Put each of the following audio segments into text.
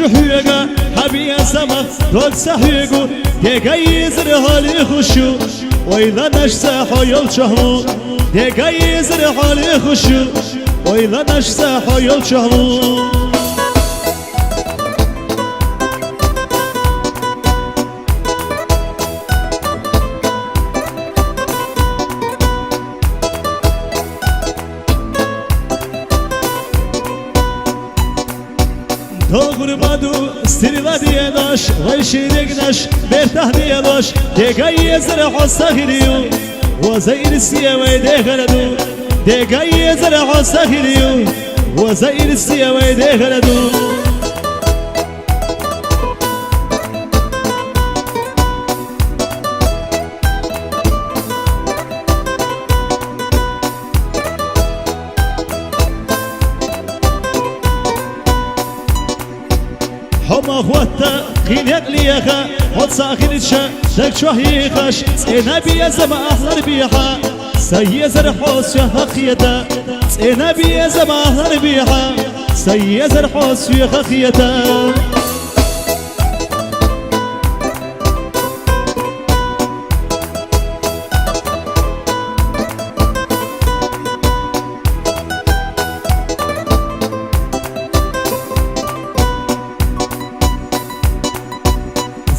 هجوهيغا حبي سما رول سحيغو ديغايزر حالي خوشو ويلا نشسا حيال شهمو ديغايزر حالي خوشو ويلا نشسا حيال شهمو Dolgur madu stirila diye daş Vayşirek naş bertah diye daş Degayye zara hossa hiriyu Vazayir siye ve degaladu Degayye zara hossa hiriyu Vazayir siye ve degaladu هما خوتا خينيق ليخا خد ساخنتشا دك شوهي خش سينا بيزم أهلر بيحا سيزر حوس يخا خيتا سينا بيزم أهلر بيحا سيزر حوس يخا خيتا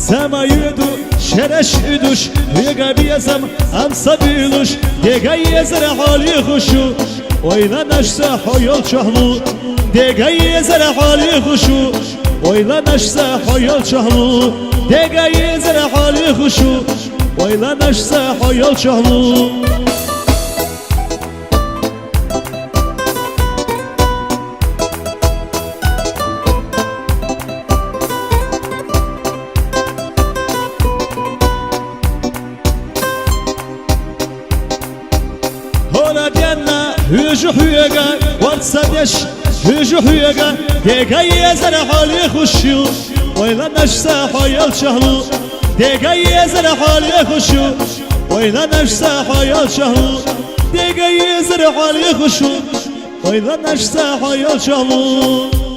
Zama yudu şereş üdüş Hüyega biyazam amsa büyülüş Degay yezer hali huşu Oyla naşsa hayal çahlu Degay yezer hali huşu Oyla naşsa hayal çahlu Degay yezer hali huşu Oyla naşsa hayal çahlu هجوهيغا ورصدش هجوهيغا ديغاي زر حالي خشيو ويلا نشسا حيال شهلو ديغاي زر حالي خشيو ويلا نشسا حيال شهلو ديغاي زر حالي خشيو ويلا نشسا حيال شهلو